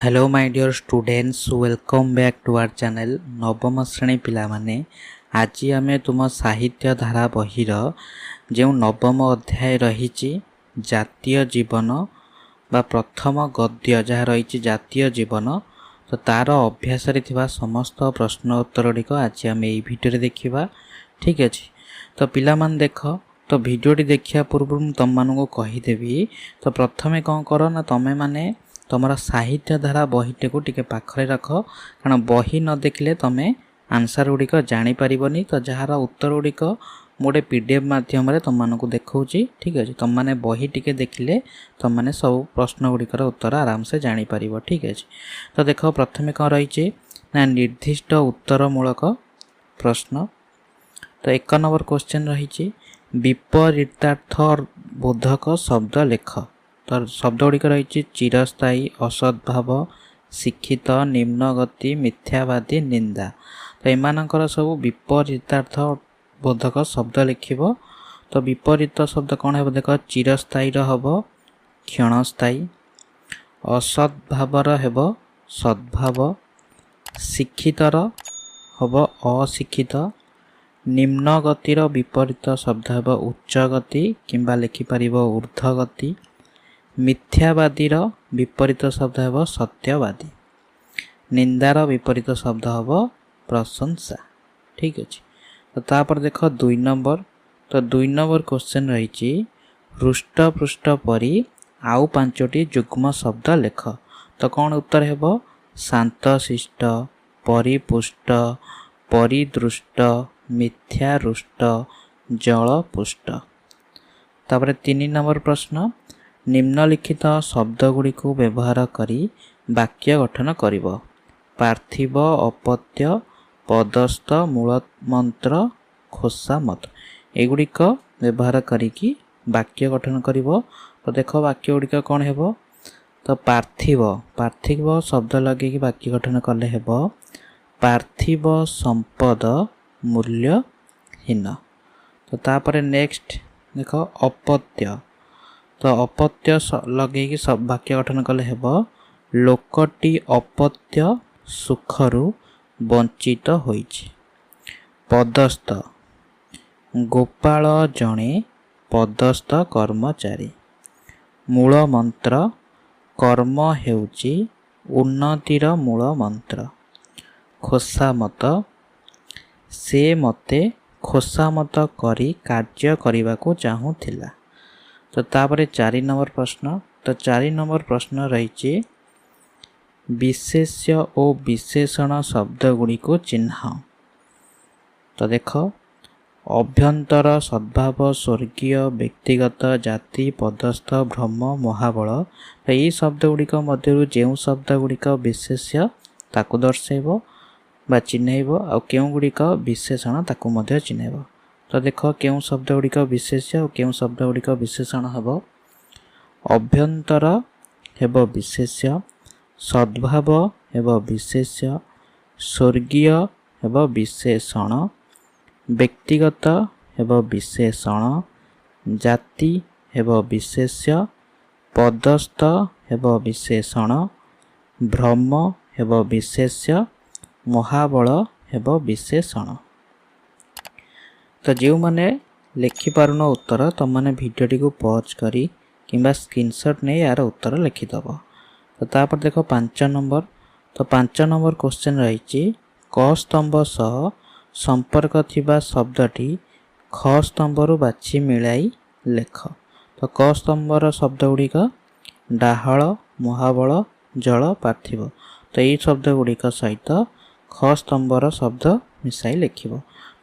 Hello my dear students welcome back to our channel नवम श्रेणी पिला माने आज आम तुम साहित्य धारा बहिर जो नवम अध्याय रही जातीय जीवन बा प्रथम गद्य जहाँ रही जातीय जीवन तो तार अभ्यास रे थिबा समस्त प्रश्न उत्तर गुड़िक आज आम यही भिडियो देखा। ठीक अच्छे तो पिला मान देख तो भिडियोटी देखा पूर्व तुम मानू कहीदेवी तो प्रथमे कौन कर ना तुम्हें माने तुम साहित्य धारा बहीटे को टिके पाखरे रख कारण बही न देखले तुम आंसर गुड़िक जानीपारनी तो जार उत्तर गुड़िक गोटे पीडीएफ मध्यम तुमको देखा। ठीक अच्छे तुम मैंने बही टिके देखिले तुम मैंने सब प्रश्न गुड़िकर उत्तर आराम से जानीपर। ठीक अच्छे तो देख प्रथमे कौन रही ना निर्दिष्ट उत्तरमूलक प्रश्न। तो 1 नंबर क्वेश्चन रही विपरीतार्थ बोधक शब्द लेख। तो शब्द गुड़िक रही चिरस्थायी असद्भाव शिक्षित निम्नगति मिथ्यावादी निंदा। तो एमानकर सब विपरीतार्थ बोधक शब्द लिख। तो विपरीत शब्द कौन है देख चिरस्थायी हम क्षणस्थायी असद्भावर हेब सद्भाव शिक्षितर हम अशिक्षित निम्नगतिर विपरीत शब्द हेब उच्चगति किंबा लिखिपर ऊर्ध्वगति मिथ्यावादीर विपरीत शब्द हेब सत्यवादी निंदार विपरीत शब्द हेब प्रशंसा। ठीक अच्छे तो तापर देख 2 नंबर। तो 2 नंबर क्वेश्चन रही हृष्ट पृष्ठ परी आउ 5टी युग्म शब्द लेख। तो कौन उत्तर हेब शांतशिष्ट परिपुष्ट परिदृष्ट मिथ्यारुष्ट जलपुष्ट। तापर 3 नंबर प्रश्न निम्नलिखित शब्द गुड़ी को व्यवहार करी वाक्य गठन करिब। पार्थिव अपत्य पदस्थ मूल मंत्र खोसा मत एगुड़िक व्यवहार करिकी वाक्य गठन करिब। तो देख वाक्य गुड़िक कौन हेब तो पार्थिव पार्थिव शब्द लगे वाक्य गठन कले हेब पार्थिव संपद मूल्यहीन। तो तापर नेक्स्ट देख अपत्य। तो अपत्य लगे सब वाक्य गठन कले हेब लोकटी अपत्य सुखरु वंचित होइछि। पदस्थ गोपाल जणे पदस्थ कर्मचारी। मूल मंत्र कर्म हेउछि उन्नतिर मूल मंत्र। खोसामत से मते खोसामत करी कार्य करने चाहूला। तो तापर 4 नंबर प्रश्न। तो 4 नंबर प्रश्न रही विशेष्य और विशेषण शब्द गुड़ी को चिन्ह। तो देख अभ्यंतर सद्भाव स्वर्गीय व्यक्तिगत जाति पदस्थ भ्रम महाबल। तो ये शब्द गुड़िक मध्य जो शब्द गुड़िक विशेष्य ताकू दर्शेब बा चिन्हब आ केउ गुड़िक विशेषण ताकू मध्य चिन्हब। तो देख केउ शब्द गुड़िक विशेष्य और केउ शब्द गुड़िक विशेषण हेब अभ्यंतर हेब विशेष्य सद्भाव हेब विशेष्य स्वर्गीय हेब विशेषण व्यक्तिगत हेब विशेषण जाति हेब विशेष्य पदस्थ हेब विशेषण भ्रम हेब विशेष्य महाबल हेब विशेषण। तो जो मैंने लिखिपारुन उत्तर तुम मैंने भिडियोटी को पॉज करी किंबा स्क्रीनशॉट नहीं यार उत्तर लिखिदब। तो तापर देख 5 नंबर। तो 5 नंबर क्वेश्चन रही क स्तंभ सह संपर्क थिबा शब्दटी ख स्तंभरु बाछि मिलाई लेख। तो क स्तंभर शब्द गुड़िक डाहल महाबल जल पार्थिव। तो ये शब्द गुड़िक सहित ख स्तंभर शब्द मिसाई लिख।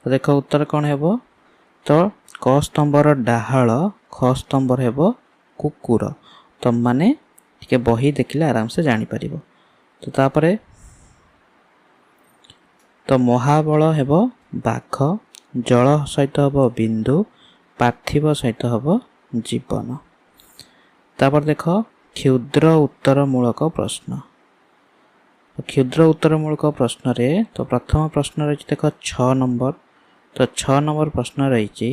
तो देख उत्तर कौन हेब तो क स्तंभर डाहल ख स्तंभर हेब कुकुर। तुम माने टिके बही देखिले आराम से जानीपर। तो तापरे तो महाबल हेब बाघ जल सहित हेब बिंदु पार्थिव सहित हेब जीवन। तापर देख क्षुद्र उत्तरमूलक प्रश्न। क्षुद्र उत्तरमूलक प्रश्न रे तो प्रथम प्रश्न रही देख 6 नंबर। तो 6 नंबर प्रश्न रही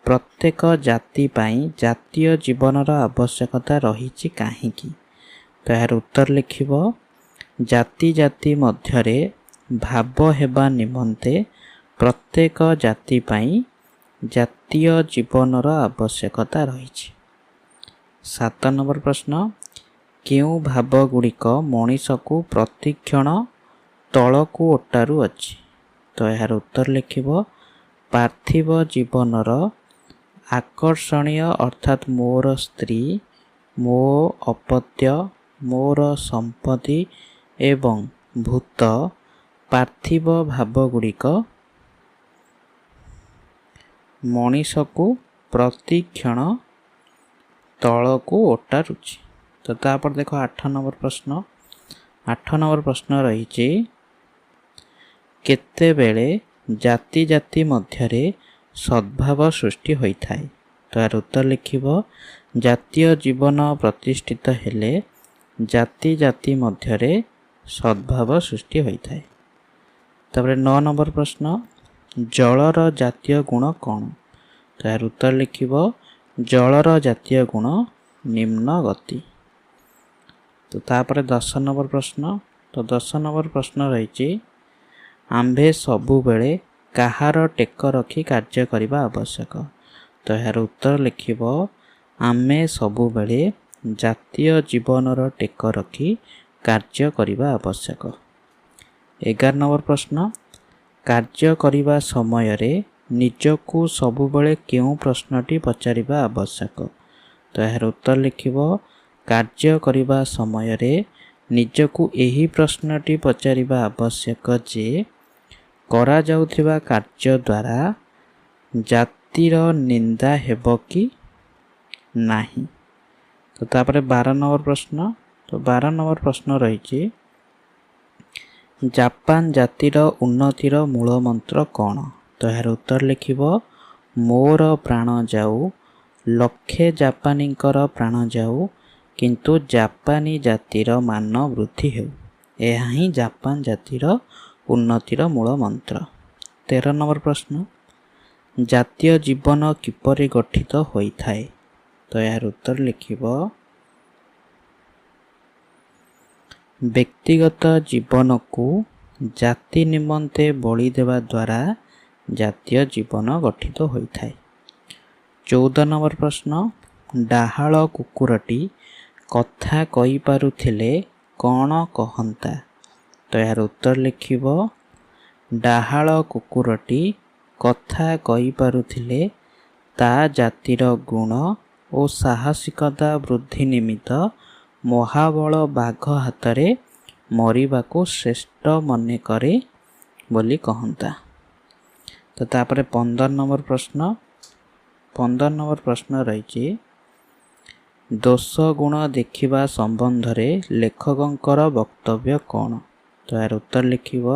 प्रत्येक जाति पाई जातीय जीवनर आवश्यकता रही कहीं। ତ ଏହାର ଉତ୍ତର ଲେଖିବ ଜାତି ଜାତି ମଧ୍ୟରେ ଭାବ ହେବା ନିମନ୍ତେ ପ୍ରତ୍ୟେକ ଜାତି ପାଇଁ ଜାତୀୟ ଜୀବନର ଆବଶ୍ୟକତା ରହିଛି। 7 ନମ୍ବର ପ୍ରଶ୍ନ, କେଉଁ ଭାବ ଗୁଡ଼ିକ ମଣିଷକୁ ପ୍ରତିକ୍ଷଣ ତଳକୁ ଓଟାରୁ ଅଛି? ତ ଏହାର ଉତ୍ତର ଲେଖିବ ପାର୍ଥିବ ଜୀବନର ଆକର୍ଷଣୀୟ ଅର୍ଥାତ୍ ମୋର ସ୍ତ୍ରୀ, ମୋ ଅପତ୍ୟ, ମୋର ସମ୍ପତ୍ତି ଏବଂ ଭୂତ ପାର୍ଥିବ ଭାବ ଗୁଡ଼ିକ ମଣିଷକୁ ପ୍ରତିକ୍ଷଣ ତଳକୁ ଓଟାରୁଛି। ତ ତାପରେ ଦେଖ 8 ନମ୍ବର ପ୍ରଶ୍ନ। 8 ନମ୍ବର ପ୍ରଶ୍ନ ରହିଛି କେତେବେଳେ ଜାତି ଜାତି ମଧ୍ୟରେ ସଦ୍ଭାବ ସୃଷ୍ଟି ହୋଇଥାଏ? ତ ଏହାର ଉତ୍ତର ଲେଖିବ ଜାତୀୟ ଜୀବନ ପ୍ରତିଷ୍ଠିତ ହେଲେ ଜାତି ଜାତି ମଧ୍ୟରେ ସଦ୍ଭାବ ସୃଷ୍ଟି ହୋଇଥାଏ। ତାପରେ 9 ନମ୍ବର ପ୍ରଶ୍ନ, ଜଳର ଜାତୀୟ ଗୁଣ କ'ଣ? ତ ଏହାର ଉତ୍ତର ଲେଖିବ ଜଳର ଜାତୀୟ ଗୁଣ ନିମ୍ନ ଗତି। ତ ତାପରେ 10 ନମ୍ବର ପ୍ରଶ୍ନ। ତ 10 ନମ୍ବର ପ୍ରଶ୍ନ ରହିଛି ଆମ୍ଭେ ସବୁବେଳେ କାହାର ଟେକ ରଖି କାର୍ଯ୍ୟ କରିବା ଆବଶ୍ୟକ? ତ ଏହାର ଉତ୍ତର ଲେଖିବ ଆମେ ସବୁବେଳେ ଜାତୀୟ ଜୀବନର ଟେକ ରଖି କାର୍ଯ୍ୟ କରିବା ଆବଶ୍ୟକ। 11 ନମ୍ବର ପ୍ରଶ୍ନ, କାର୍ଯ୍ୟ କରିବା ସମୟରେ ନିଜକୁ ସବୁବେଳେ କେଉଁ ପ୍ରଶ୍ନଟି ପଚାରିବା ଆବଶ୍ୟକ? ତ ଏହାର ଉତ୍ତର ଲେଖିବ କାର୍ଯ୍ୟ କରିବା ସମୟରେ ନିଜକୁ ଏହି ପ୍ରଶ୍ନଟି ପଚାରିବା ଆବଶ୍ୟକ ଯେ କରାଯାଉଥିବା କାର୍ଯ୍ୟ ଦ୍ୱାରା ଜାତିର ନିନ୍ଦା ହେବ କି ନାହିଁ। ତ ତାପରେ 12 ନମ୍ବର ପ୍ରଶ୍ନ। ତ 12 ନମ୍ବର ପ୍ରଶ୍ନ ରହିଛି ଜାପାନ ଜାତିର ଉନ୍ନତିର ମୂଳ ମନ୍ତ୍ର କ'ଣ? ତ ଏହାର ଉତ୍ତର ଲେଖିବ ମୋର ପ୍ରାଣ ଯାଉ, ଲକ୍ଷେ ଜାପାନୀଙ୍କର ପ୍ରାଣ ଯାଉ, କିନ୍ତୁ ଜାପାନୀ ଜାତିର ମାନ ବୃଦ୍ଧି ହେଉ। ଏହା ହିଁ ଜାପାନ ଜାତିର ଉନ୍ନତିର ମୂଳ ମନ୍ତ୍ର। 13 ନମ୍ବର ପ୍ରଶ୍ନ, ଜାତୀୟ ଜୀବନ କିପରି ଗଠିତ ହୋଇଥାଏ? ତ ଏହାର ଉତ୍ତର ଲେଖିବ ବ୍ୟକ୍ତିଗତ ଜୀବନକୁ ଜାତି ନିମନ୍ତେ ବଳି ଦେବା ଦ୍ୱାରା ଜାତୀୟ ଜୀବନ ଗଠିତ ହୋଇଥାଏ। 14 ନମ୍ବର ପ୍ରଶ୍ନ, ଡାହାଳ କୁକୁରଟି କଥା କହିପାରୁଥିଲେ କ'ଣ କହନ୍ତା? ତ ଏହାର ଉତ୍ତର ଲେଖିବ ଡାହାଳ କୁକୁରଟି କଥା କହିପାରୁଥିଲେ ତା ଜାତିର ଗୁଣ ଓ ସାହସିକତା ବୃଦ୍ଧି ନିମିତ୍ତ ମହାବଳ ବାଘ ହାତରେ ମରିବାକୁ ଶ୍ରେଷ୍ଠ ମନେ କରେ ବୋଲି କହନ୍ତା। ତ ତାପରେ 15 ନମ୍ବର ପ୍ରଶ୍ନ। 15 ନମ୍ବର ପ୍ରଶ୍ନ ରହିଛି ଦୋଷ ଗୁଣ ଦେଖିବା ସମ୍ବନ୍ଧରେ ଲେଖକଙ୍କର ବକ୍ତବ୍ୟ କ'ଣ? ତ ଏହାର ଉତ୍ତର ଲେଖିବ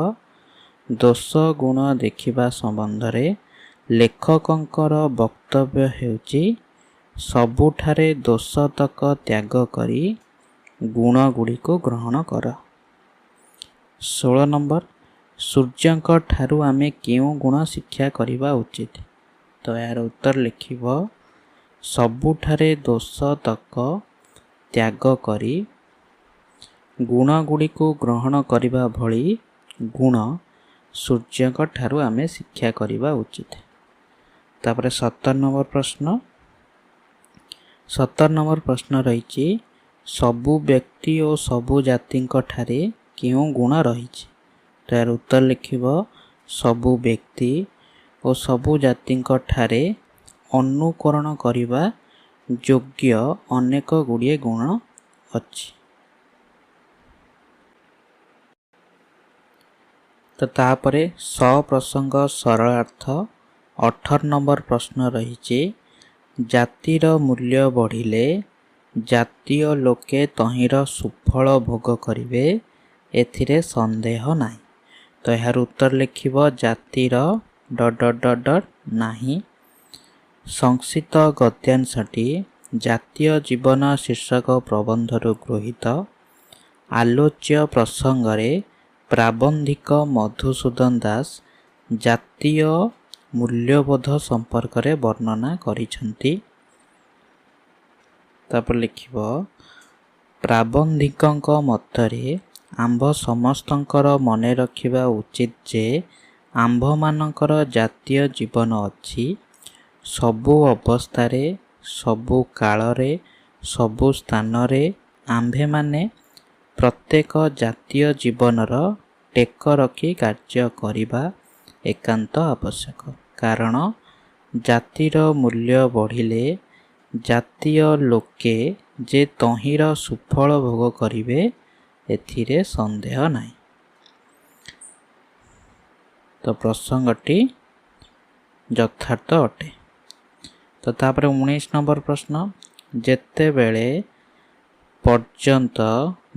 ଦୋଷ ଗୁଣ ଦେଖିବା ସମ୍ବନ୍ଧରେ ଲେଖକଙ୍କର ବକ୍ତବ୍ୟ ହେଉଛି ସବୁଠାରେ ଦୋଷତକ ତ୍ୟାଗ କରି ଗୁଣ ଗୁଡ଼ିକୁ ଗ୍ରହଣ କର। 16 ନମ୍ବର, ସୂର୍ଯ୍ୟଙ୍କ ଠାରୁ ଆମେ କେଉଁ ଗୁଣ ଶିକ୍ଷା କରିବା ଉଚିତ? ତ ଏହାର ଉତ୍ତର ଲେଖିବ ସବୁଠାରେ ଦୋଷତକ ତ୍ୟାଗ କରି ଗୁଣ ଗୁଡ଼ିକୁ ଗ୍ରହଣ କରିବା ଭଳି ଗୁଣ ସୂର୍ଯ୍ୟଙ୍କ ଠାରୁ ଆମେ ଶିକ୍ଷା କରିବା ଉଚିତ। ତାପରେ 17 ନମ୍ବର ପ୍ରଶ୍ନ। 17 ନମ୍ବର ପ୍ରଶ୍ନ ରହିଛି ସବୁ ବ୍ୟକ୍ତି ଓ ସବୁ ଜାତିଙ୍କ ଠାରେ କେଉଁ ଗୁଣ ରହିଛି? ତ ଏହାର ଉତ୍ତର ଲେଖିବ ସବୁ ବ୍ୟକ୍ତି ଓ ସବୁ ଜାତିଙ୍କ ଠାରେ ଅନୁକରଣ କରିବା ଯୋଗ୍ୟ ଅନେକ ଗୁଡ଼ିଏ ଗୁଣ ଅଛି। ତ ତାପରେ ସପ୍ରସଙ୍ଗ ସରଳାର୍ଥ 18 ନମ୍ବର ପ୍ରଶ୍ନ ରହିଛି ଜାତିର ମୂଲ୍ୟ ବଢ଼ିଲେ ଜାତୀୟ ଲୋକେ ତହିଁର ସୁଫଳ ଭୋଗ କରିବେ, ଏଥିରେ ସନ୍ଦେହ ନାହିଁ। ତ ଏହାର ଉତ୍ତର ଲେଖିବ ଜାତିର ... ନାହିଁ। ସଂକ୍ଷିପ୍ତ ଗଦ୍ୟାଂଶଟି ଜାତୀୟ ଜୀବନ ଶୀର୍ଷକ ପ୍ରବନ୍ଧରୁ ଗୃହୀତ। ଆଲୋଚ୍ୟ ପ୍ରସଙ୍ଗରେ ପ୍ରାବନ୍ଧିକ ମଧୁସୂଦନ ଦାସ ଜାତୀୟ ମୂଲ୍ୟବୋଧ ସମ୍ପର୍କରେ ବର୍ଣ୍ଣନା କରିଛନ୍ତି। ତାପରେ ଲେଖିବ ପ୍ରାବନ୍ଧିକଙ୍କ ମତରେ ଆମ୍ଭ ସମସ୍ତଙ୍କର ମନେ ରଖିବା ଉଚିତ ଯେ ଆମ୍ଭମାନଙ୍କର ଜାତୀୟ ଜୀବନ ଅଛି। ସବୁ ଅବସ୍ଥାରେ, ସବୁ କାଳରେ, ସବୁ ସ୍ଥାନରେ ଆମ୍ଭେମାନେ ପ୍ରତ୍ୟେକ ଜାତୀୟ ଜୀବନର ଟେକ ରଖି କାର୍ଯ୍ୟ କରିବା ଏକାନ୍ତ ଆବଶ୍ୟକ। କାରଣ ଜାତିର ମୂଲ୍ୟ ବଢ଼ିଲେ ଜାତୀୟ ଲୋକେ ଯେ ତହିଁର ସୁଫଳ ଭୋଗ କରିବେ ଏଥିରେ ସନ୍ଦେହ ନାହିଁ। ତ ପ୍ରସଙ୍ଗଟି ଯଥାର୍ଥ ଅଟେ। ତ ତାପରେ 19 ନମ୍ବର ପ୍ରଶ୍ନ, ଯେତେବେଳେ ପର୍ଯ୍ୟନ୍ତ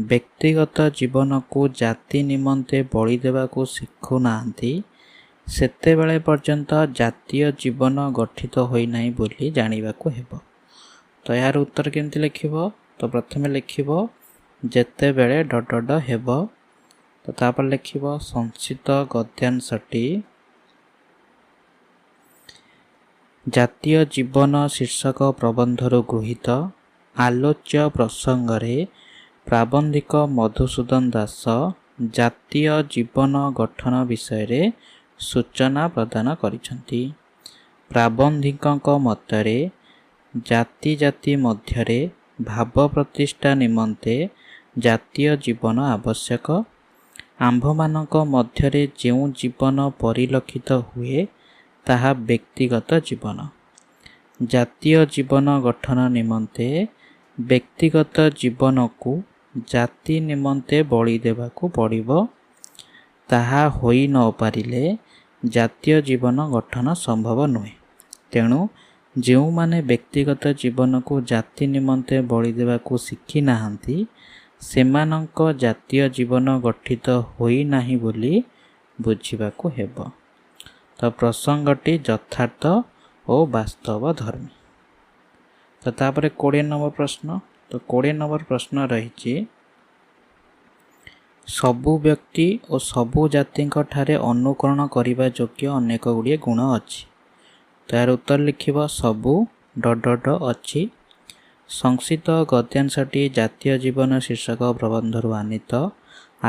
ବ୍ୟକ୍ତିଗତ ଜୀବନକୁ ଜାତି ନିମନ୍ତେ ବଳି ଦେବାକୁ ଶିଖୁନାହାନ୍ତି ସେତେବେଳେ ପର୍ଯ୍ୟନ୍ତ ଜାତୀୟ ଜୀବନ ଗଠିତ ହୋଇନାହିଁ ବୋଲି ଜାଣିବାକୁ ହେବ। ତ ଏହାର ଉତ୍ତର କେମିତି ଲେଖିବ? ତ ପ୍ରଥମେ ଲେଖିବ ଯେତେବେଳେ ହେବ। ତ ତାପରେ ଲେଖିବ ସଂକ୍ଷିପ୍ତ ଗଦ୍ୟାଂଶଟି ଜାତୀୟ ଜୀବନ ଶୀର୍ଷକ ପ୍ରବନ୍ଧରୁ ଗୃହୀତ। ଆଲୋଚ୍ୟ ପ୍ରସଙ୍ଗରେ ପ୍ରାବନ୍ଧିକ ମଧୁସୂଦନ ଦାସ ଜାତୀୟ ଜୀବନ ଗଠନ ବିଷୟରେ ସୂଚନା ପ୍ରଦାନ କରିଛନ୍ତି। ପ୍ରାବନ୍ଧିକଙ୍କ ମତରେ ଜାତି ଜାତି ମଧ୍ୟରେ ଭାବ ପ୍ରତିଷ୍ଠା ନିମନ୍ତେ ଜାତୀୟ ଜୀବନ ଆବଶ୍ୟକ। ଆମ୍ଭମାନଙ୍କ ମଧ୍ୟରେ ଯେଉଁ ଜୀବନ ପରିଲକ୍ଷିତ ହୁଏ ତାହା ବ୍ୟକ୍ତିଗତ ଜୀବନ। ଜାତୀୟ ଜୀବନ ଗଠନ ନିମନ୍ତେ ବ୍ୟକ୍ତିଗତ ଜୀବନକୁ ଜାତି ନିମନ୍ତେ ବଳି ଦେବାକୁ ପଡ଼ିବ। ତାହା ହୋଇ ନ ପାରିଲେ ଜାତୀୟ ଜୀବନ ଗଠନ ସମ୍ଭବ ନୁହେଁ। ତେଣୁ ଯେଉଁମାନେ ବ୍ୟକ୍ତିଗତ ଜୀବନକୁ ଜାତି ନିମନ୍ତେ ବଳି ଦେବାକୁ ଶିଖି ନାହାନ୍ତି ସେମାନଙ୍କ ଜାତୀୟ ଜୀବନ ଗଠିତ ହୋଇନାହିଁ ବୋଲି ବୁଝିବାକୁ ହେବ। ତ ପ୍ରସଙ୍ଗଟି ଯଥାର୍ଥ ଓ ବାସ୍ତବ ଧର୍ମୀ। ତ ତାପରେ 20 ନମ୍ବର ପ୍ରଶ୍ନ। ତ 20 ନମ୍ବର ପ୍ରଶ୍ନ ରହିଛି, ସବୁ ବ୍ୟକ୍ତି ଓ ସବୁ ଜାତିଙ୍କ ଠାରେ ଅନୁକରଣ କରିବା ଯୋଗ୍ୟ ଅନେକ ଗୁଡ଼ିଏ ଗୁଣ ଅଛି। ତ ଏହାର ଉତ୍ତର ଲେଖିବ ସବୁ ... ଅଛି। ସଂକ୍ଷିପ୍ତ ଗଦ୍ୟାଂଶଟି ଜାତୀୟ ଜୀବନ ଶୀର୍ଷକ ପ୍ରବନ୍ଧରୁ ଆନିତ।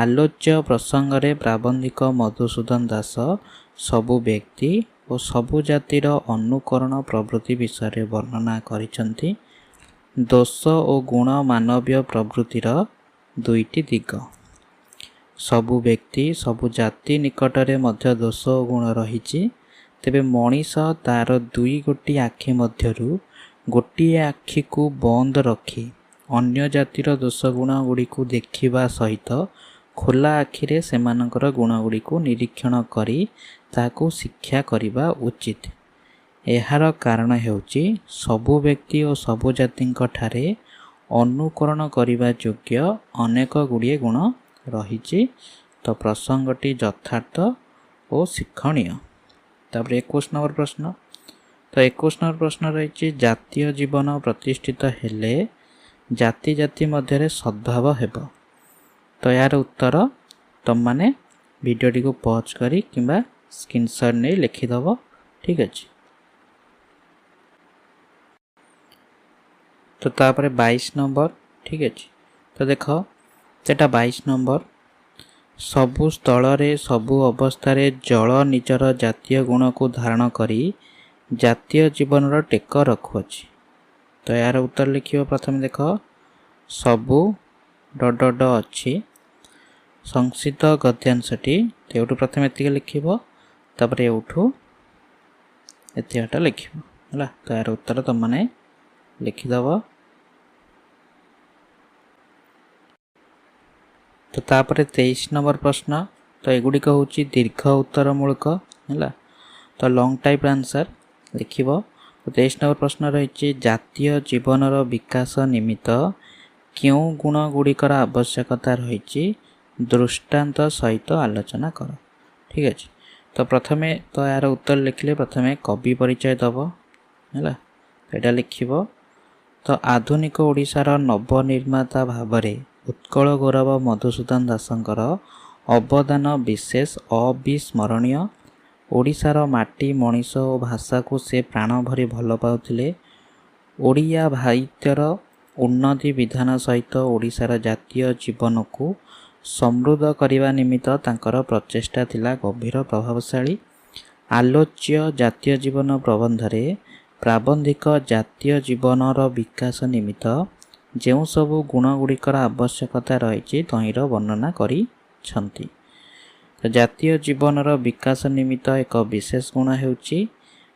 ଆଲୋଚ୍ୟ ପ୍ରସଙ୍ଗରେ ପ୍ରାବନ୍ଧିକ ମଧୁସୂଦନ ଦାସ ସବୁ ବ୍ୟକ୍ତି ଓ ସବୁ ଜାତିର ଅନୁକରଣ ପ୍ରବୃତ୍ତି ବିଷୟରେ ବର୍ଣ୍ଣନା କରିଛନ୍ତି। ଦୋଷ ଓ ଗୁଣ ମାନବୀୟ ପ୍ରବୃତ୍ତିର ଦୁଇଟି ଦିଗ। ସବୁ ବ୍ୟକ୍ତି ସବୁ ଜାତି ନିକଟରେ ମଧ୍ୟ ଦୋଷ ଓ ଗୁଣ ରହିଛି। ତେବେ ମଣିଷ ତାର ଦୁଇ ଗୋଟି ଆଖି ମଧ୍ୟରୁ ଗୋଟିଏ ଆଖିକୁ ବନ୍ଦ ରଖି ଅନ୍ୟ ଜାତିର ଦୋଷ ଗୁଣ ଗୁଡ଼ିକୁ ଦେଖିବା ସହିତ ଖୋଲା ଆଖିରେ ସେମାନଙ୍କର ଗୁଣ ଗୁଡ଼ିକୁ ନିରୀକ୍ଷଣ କରି ତାହାକୁ ଶିକ୍ଷା କରିବା ଉଚିତ। ଏହାର କାରଣ ହେଉଛି ସବୁ ବ୍ୟକ୍ତି ଓ ସବୁ ଜାତିଙ୍କ ଠାରେ ଅନୁକରଣ କରିବା ଯୋଗ୍ୟ ଅନେକ ଗୁଡ଼ିଏ ଗୁଣ ରହିଛି। ତ ପ୍ରସଙ୍ଗଟି ଯଥାର୍ଥ ଓ ଶିକ୍ଷଣୀୟ। ତାପରେ 21 ନମ୍ବର ପ୍ରଶ୍ନ। ତ 21 ନମ୍ବର ପ୍ରଶ୍ନ ରହିଛି, ଜାତୀୟ ଜୀବନ ପ୍ରତିଷ୍ଠିତ ହେଲେ ଜାତି ଜାତି ମଧ୍ୟରେ ସଦ୍ଭାବ ହେବ। ତ ଏହାର ଉତ୍ତର ତମମାନେ ଭିଡ଼ିଓଟିକୁ ପଜ୍ କରି କିମ୍ବା ସ୍କ୍ରିନଶଟ୍ ନେଇ ଲେଖିଦେବ। ଠିକ୍ ଅଛି। ତ ତାପରେ 22 ନମ୍ବର। ଠିକ୍ ଅଛି। ତ ଦେଖ ସେଟା 22 ନମ୍ବର, ସବୁ ସ୍ଥଳରେ ସବୁ ଅବସ୍ଥାରେ ଜଳ ନିଜର ଜାତୀୟ ଗୁଣକୁ ଧାରଣ କରି ଜାତୀୟ ଜୀବନର ଟେକ ରଖୁଅଛି। ତ ଏହାର ଉତ୍ତର ଲେଖିବ। ପ୍ରଥମେ ଦେଖ ସବୁ ... ଅଛି। ସଂକ୍ଷିପ୍ତ ଗଦ୍ୟାଂଶଟି ଏଉଠୁ ପ୍ରଥମେ ଏତିକି ଲେଖିବ, ତାପରେ ଏଉଠୁ ଏତିକିଟା ଲେଖିବ ହେଲା। ତ ଏହାର ଉତ୍ତର ତମମାନେ ଲେଖିଦେବ। ତ ତାପରେ 23 ନମ୍ବର ପ୍ରଶ୍ନ। ତ ଏଗୁଡ଼ିକ ହେଉଛି ଦୀର୍ଘ ଉତ୍ତର ମୂଳକ ହେଲା। ତ ଲଙ୍ଗ ଟାଇପ୍ର ଆନ୍ସର ଲେଖିବ। 23 ନମ୍ବର ପ୍ରଶ୍ନ ରହିଛି, ଜାତୀୟ ଜୀବନର ବିକାଶ ନିମିତ୍ତ କେଉଁ ଗୁଣ ଗୁଡ଼ିକର ଆବଶ୍ୟକତା ରହିଛି ଦୃଷ୍ଟାନ୍ତ ସହିତ ଆଲୋଚନା କର। ଠିକ୍ ଅଛି। ତ ପ୍ରଥମେ ତ ଏହାର ଉତ୍ତର ଲେଖିଲେ ପ୍ରଥମେ କବି ପରିଚୟ ଦେବ ହେଲା। ଏଇଟା ଲେଖିବ। ତ ଆଧୁନିକ ଓଡ଼ିଶାର ନବନିର୍ମାତା ଭାବରେ ଉତ୍କଳ ଗୌରବ ମଧୁସୂଦନ ଦାସଙ୍କର ଅବଦାନ ବିଶେଷ ଅବିସ୍ମରଣୀୟ। ଓଡ଼ିଶାର ମାଟି, ମଣିଷ ଓ ଭାଷାକୁ ସେ ପ୍ରାଣ ଭରି ଭଲ ପାଉଥିଲେ। ଓଡ଼ିଆ ସାହିତ୍ୟର उन्नति विधान सहित ओडिशार जातीय जीवन को समृद्ध करने निमित्त तांकर प्रचेष्टा थिला गभीर प्रभावशाली। आलोच्य जातीय जीवन प्रबंध रे प्राबंधिक जातीय जीवनर विकास निमित्त जो सबु गुणगुड़िकर आवश्यकता रही तहिर वर्णना करिछंती। तो जातीय जीवनर विकास निमित्त एक विशेष गुण हेउची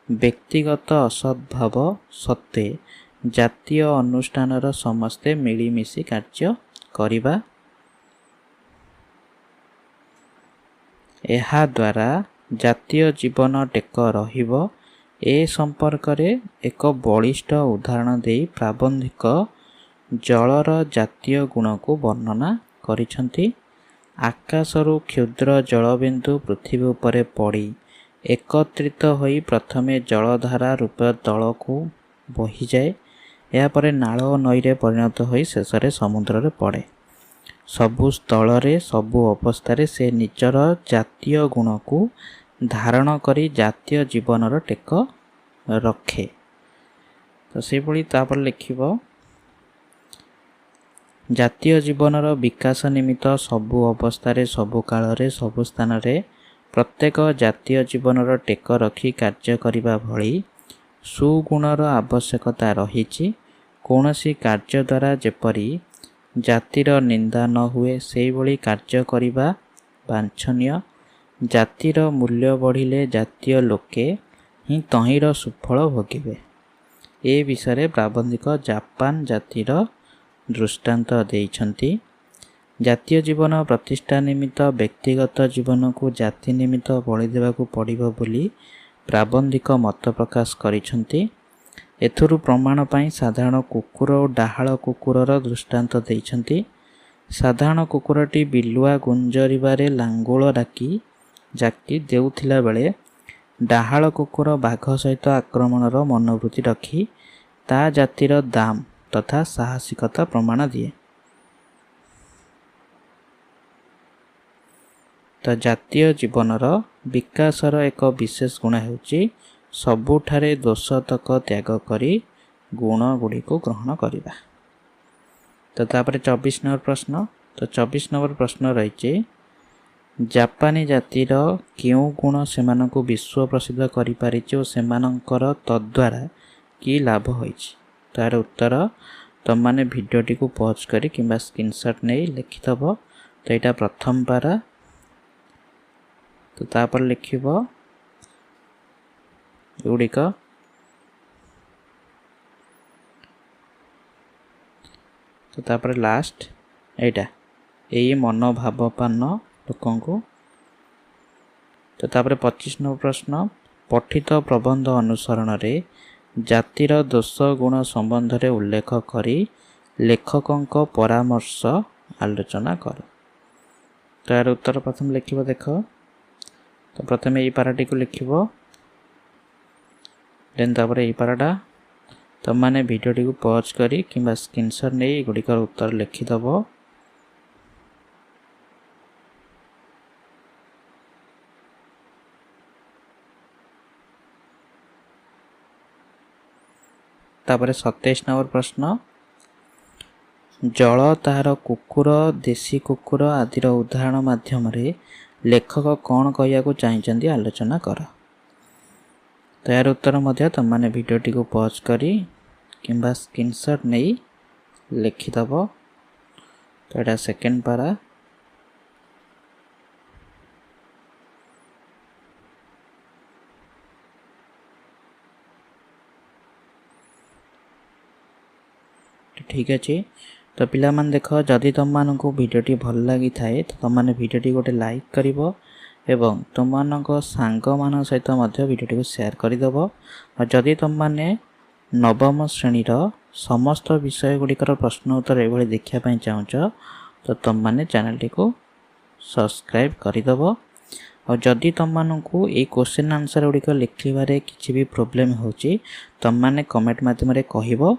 व्यक्तिगत असद्भाव सत्वे जातीय अनुष्ठानर समस्ते मिलिमिशि कार्य करिबा। एहा द्वारा जातीय जीवन टेक रहिबो। ए संपर्क रे एक बलिष्ठ उदाहरण दे प्राबंधिक जलर जातीय गुण को वर्णना करिछंती। आकाशरू क्षुद्र जलबिंदु पृथ्वी उपरे पड़ी एकत्रित होई प्रथमे जलधारा रूप तल को बही जाए। यापर नाल नई रे परिणत होई शेषरे समुद्र रे पड़े। सबु स्थल रे सबु अवस्था से निजर जातीय गुण को धारण करी जातीय जीवनर टेक रखे। तो से भली तापर लिखिबो जातीय जीवनर विकास निमित्त सबु अवस्था सबु काल सबु स्थान रे प्रत्येक जातीय जीवनर टेक रखी कार्य करिबा भली सुगुणर आवश्यकता रहिछि। कौनसी कार्य द्वारा जेपरी जातिर निंदा न हुए से भली कार्य करिबा वांछनीय। जातिर मूल्य बढ़िले जातीय लोके ही तहिर सुफल भोगिबे। ए विषय प्राबंधिक जापान जातिर दृष्टांत देइछंती। जातीय जीवन प्रतिष्ठा निमित्त व्यक्तिगत जीवन को जाति निमित्त बलि देवाकू पड़िबो बोली प्राबंधिक मत प्रकाश करिछंती। एथुरु प्रमाण पाई साधारण कुकुर और डाहाळ कुकुरर दृष्टांत देइछंती। साधारण कुकुरटी बिलुआ गुंजरिबारे लांगुल जाकी देउथिला बेले डाहाळ कुकुर बाघ सहित आक्रमणर मनोवृत्ति रखी ता जातिर दाम तथा साहसिकता प्रमाण दिए। तो जातीय जीवनर विकासर एक विशेष गुण हेउची सबुठारे दोषतक त्याग करी गुण गुड़ी को ग्रहण करिबा। तो तापर 24 नंबर प्रश्न। तो 24 नंबर प्रश्न रही जापानी जातिर क्यों गुण सेमानंकु विश्व प्रसिद्ध करि पारिछि और सेमानंकर तद्वारा की लाभ होइछि। तार उत्तर तुम माने भिडियोटी को पॉज करी किंबा स्क्रीनशॉट नहीं लिखिथब। तो यहाँ प्रथम पारा। तो तापर लिखिब एगुड़िक तो तापर लास्ट एटा यही मनोभावपन्न लोकों को। तो तापर 25 नंबर प्रश्न पठित प्रबंध अनुसरण रे जातिर दोष गुण संबंध रे उल्लेख करी लेखकों परामर्श आलोचना कर। तो यार उत्तर प्रथम लिखिब देख। तो प्रथम यही पाराटी को लिखिब देन तापर यही पाराटा तुम माने भिडियोटी को पॉज करी किंबा स्क्रीनशॉट नहीं गुड़िकर उत्तर लिखिदब। तापर 27 नंबर प्रश्न जल तार कुकुर देशी कुकुर आदिर उदाहरण माध्यम रे लेखक कौन कहया को चाहिए आलोचना कर। तो यार उत्तर मध्य तुम माने भिडियोटी को पॉज करी किंबा स्क्रीनशॉट नहीं लिखिदब। तो यहाँ सेकेंड पारा। ठीक अच्छे। तो पिला मान देख जदि तुम मान को भिडियोटी भल लगी थाए तो तुम माने भिडियोटी गोटे लाइक करिवो एवं तुम मानक सांग मान सहित मध्य भिडियोटी को शेयर करदेव। और जदि तुम माने नवम श्रेणीर समस्त विषय गुड़िकर प्रश्न उत्तर ये देखा चाहूच तो तुम माने चैनल टी को सब्सक्राइब करदेव। और जदि तुम मानू ये क्वेश्चन आंसर गुड़िक लिखिबारे किसी भी प्रोब्लेम होची तुम माने कमेंट माध्यम रे कहिबो।